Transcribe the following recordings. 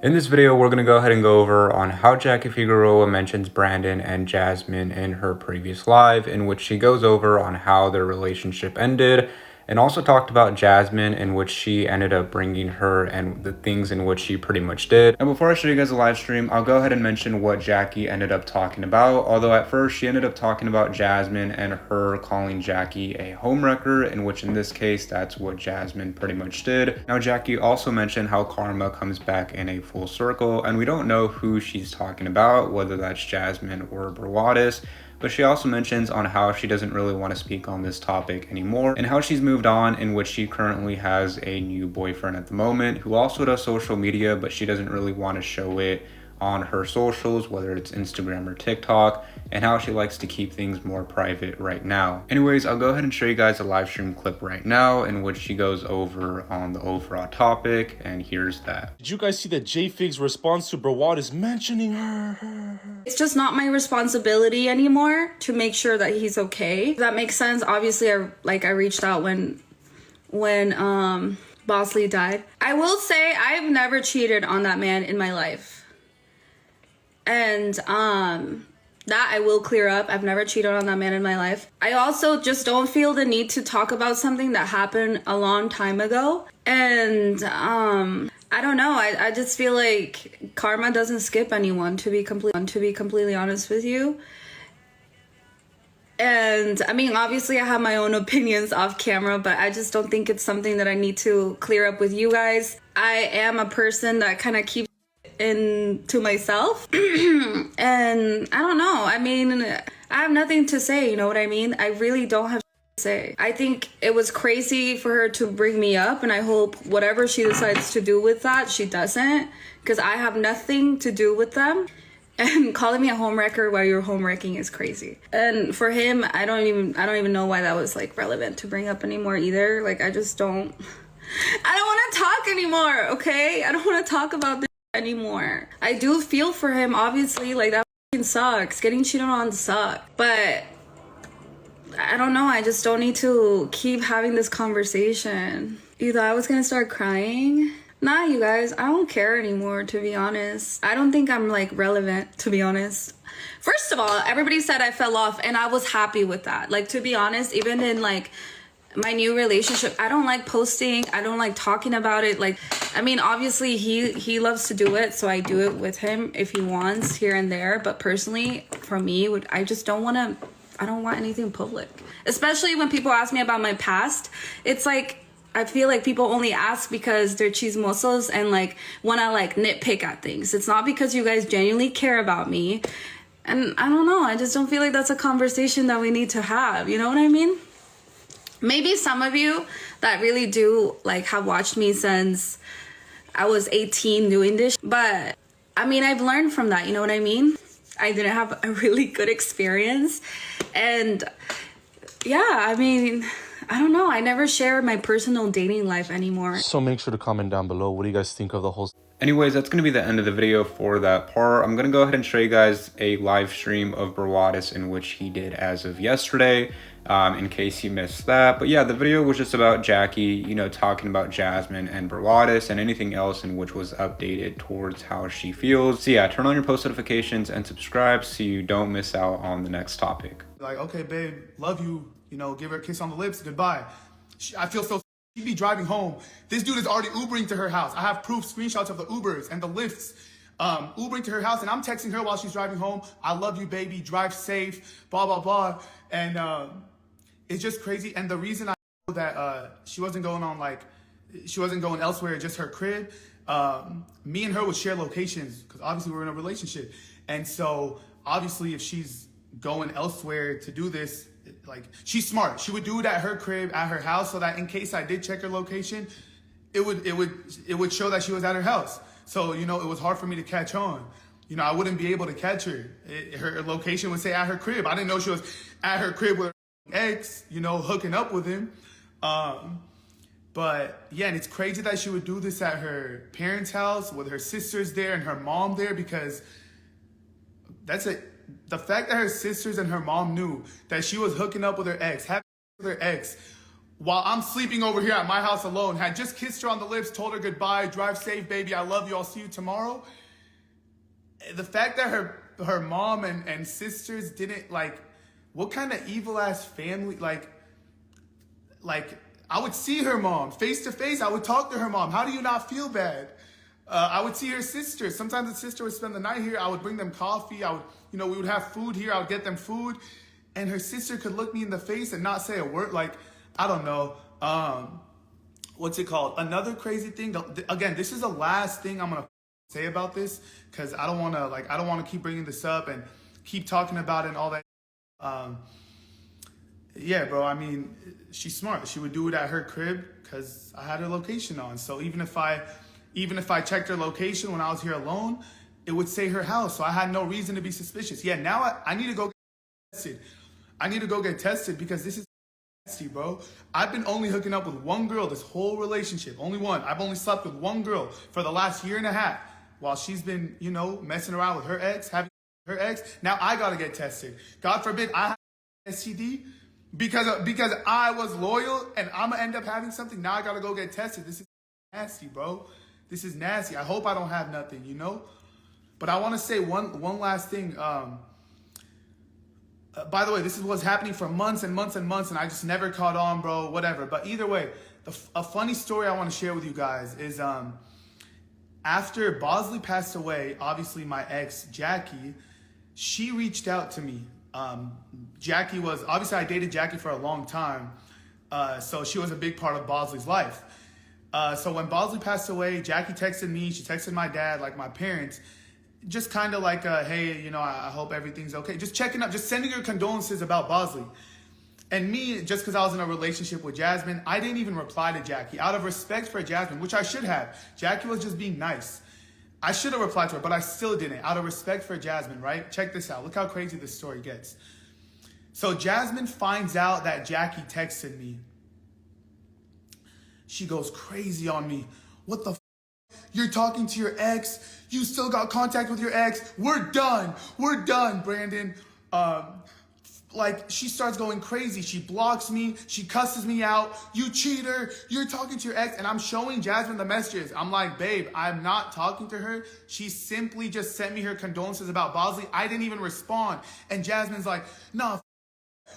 In this video, we're going to go ahead and go over on how Jackie Figueroa mentions Brandon and Jasmine in her previous live, in which she goes over on how their relationship ended, and also talked about Jasmine, in which she ended up bringing her and the things in which she pretty much did. And before I show you guys the live stream, I'll go ahead and mention what Jackie ended up talking about. Although at first she ended up talking about Jasmine and her calling Jackie a homewrecker, in which in this case, that's what Jasmine pretty much did. Now, Jackie also mentioned how karma comes back in a full circle, and we don't know who she's talking about, whether that's Jasmine or Brawadis. But she also mentions on how she doesn't really want to speak on this topic anymore and how she's moved on, in which she currently has a new boyfriend at the moment who also does social media, but she doesn't really want to show it on her socials, whether it's Instagram or TikTok, and how she likes to keep things more private right now. Anyways, I'll go ahead and show you guys a live stream clip right now in which she goes over on the overall topic, and here's that. Did you guys see that J Fig's response to Brawadis mentioning her? It's just not my responsibility anymore to make sure that he's okay. If that makes sense. Obviously, I reached out when Bosley died. I will say I've never cheated on that man in my life. And that I will clear up. I've never cheated on that man in my life. I also just don't feel the need to talk about something that happened a long time ago. And I don't know. I just feel like karma doesn't skip anyone, to be completely honest with you. And I mean, obviously I have my own opinions off camera, but I just don't think it's something that I need to clear up with you guys. I am a person that kind of keeps into myself. And I don't know. I mean, I have nothing to say, you know what I mean? I really don't have to say. I think it was crazy for her to bring me up, and I hope whatever she decides to do with that, she doesn't, because I have nothing to do with them. And calling me a homewrecker while you're homewrecking is crazy. And for him, I don't even know why that was like relevant to bring up anymore either. Like, I don't want to talk anymore, okay? I don't want to talk about this anymore. I do feel for him, obviously. Like, that fucking sucks. Getting cheated on sucks. But I don't know. I just don't need to keep having this conversation. You thought I was gonna start crying? Nah, you guys, I don't care anymore, to be honest. I don't think I'm like relevant, to be honest. First of all, everybody said I fell off, and I was happy with that. Like, to be honest, even in like my new relationship, I don't like posting. I don't like talking about it. Like, I mean, obviously he loves to do it, so I do it with him if he wants here and there. But personally, for me, I just don't want to. I don't want anything public, especially when people ask me about my past. It's like, I feel like people only ask because they're chismosos and like want to like nitpick at things. It's not because you guys genuinely care about me. And I don't know. I just don't feel like that's a conversation that we need to have. You know what I mean? Maybe some of you that really do like have watched me since I was 18 doing this. But I mean, I've learned from that. You know what I mean? I didn't have a really good experience. And yeah, I mean, I don't know. I never share my personal dating life anymore. So make sure to comment down below. What do you guys think of the whole... Anyways, that's going to be the end of the video for that part. I'm going to go ahead and show you guys a live stream of Brawadis, in which he did as of yesterday, in case you missed that. But yeah, the video was just about Jackie, you know, talking about Jasmine and Brawadis and anything else in which was updated towards how she feels. So yeah, turn on your post notifications and subscribe so you don't miss out on the next topic. Like, okay, babe, love you, you know, give her a kiss on the lips, goodbye. I feel so... She'd be driving home. This dude is already Ubering to her house. I have proof, screenshots of the Ubers and the lifts. Ubering to her house, and I'm texting her while she's driving home. I love you, baby. Drive safe. Blah blah blah. And it's just crazy. And the reason I know that she wasn't going elsewhere, just her crib. Me and her would share locations because obviously we're in a relationship. And so obviously, if she's going elsewhere to do this, like, she's smart. She would do it at her crib, at her house, so that in case I did check her location, it would show that she was at her house. So, you know, it was hard for me to catch on. You know, I wouldn't be able to catch her. Her location would say at her crib. I didn't know she was at her crib with her ex, you know, hooking up with him. But yeah, and it's crazy that she would do this at her parents' house with her sisters there and her mom there, because the fact that her sisters and her mom knew that she was hooking up with her ex, having with her ex, while I'm sleeping over here at my house alone, had just kissed her on the lips, told her goodbye, drive safe, baby, I love you, I'll see you tomorrow. The fact that her mom and sisters didn't, like, what kind of evil ass family, like I would see her mom face to face. I would talk to her mom. How do you not feel bad? I would see her sister. Sometimes the sister would spend the night here. I would bring them coffee. We would have food here. I would get them food. And her sister could look me in the face and not say a word. Like, I don't know. What's it called? Another crazy thing. Again, this is the last thing I'm going to say about this, because I don't want to keep bringing this up and keep talking about it and all that. Yeah, bro, I mean, she's smart. She would do it at her crib because I had her location on. So even if I checked her location when I was here alone, it would say her house. So I had no reason to be suspicious. Yeah, now I need to go get tested. I need to go get tested because this is nasty, bro. I've been only hooking up with one girl this whole relationship. Only one. I've only slept with one girl for the last year and a half while she's been, messing around with her ex, having her ex. Now I got to get tested. God forbid I have STD. Because I was loyal and I'm gonna end up having something. Now I gotta go get tested. This is nasty, bro. This is nasty. I hope I don't have nothing, But I want to say one last thing. By the way, this is what's happening for months and months and months, and I just never caught on, bro. Whatever. But either way, a funny story I want to share with you guys is after Bosley passed away, obviously my ex Jackie, she reached out to me. Jackie was, obviously I dated Jackie for a long time, so she was a big part of Bosley's life. So when Bosley passed away, Jackie texted me, she texted my dad, like my parents, just kind of like, hey, I hope everything's okay. Just checking up, just sending her condolences about Bosley. And me, just because I was in a relationship with Jasmine, I didn't even reply to Jackie out of respect for Jasmine, which I should have. Jackie was just being nice. I should have replied to her, but I still didn't, out of respect for Jasmine, right? Check this out. Look how crazy this story gets. So Jasmine finds out that Jackie texted me. She goes crazy on me. What the f***? You're talking to your ex? You still got contact with your ex? We're done, Brandon. She starts going crazy. She blocks me. She cusses me out. You cheater. You're talking to your ex. And I'm showing Jasmine the messages. I'm like, babe, I'm not talking to her. She simply just sent me her condolences about Bosley. I didn't even respond. And Jasmine's like, nah,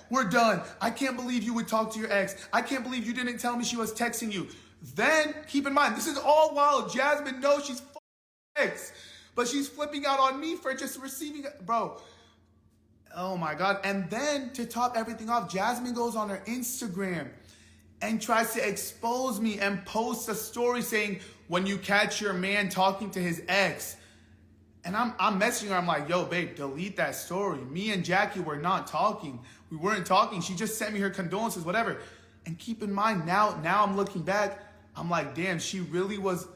we're done. I can't believe you would talk to your ex. I can't believe you didn't tell me she was texting you. Then, keep in mind, this is all while Jasmine knows she's ex. But she's flipping out on me for just receiving it. Bro. Oh my God. And then to top everything off, Jasmine goes on her Instagram and tries to expose me and posts a story saying, when you catch your man talking to his ex. And I'm messaging her. I'm like, yo, babe, delete that story. Me and Jackie were not talking. We weren't talking. She just sent me her condolences, whatever. And keep in mind, now I'm looking back. I'm like, damn, she really was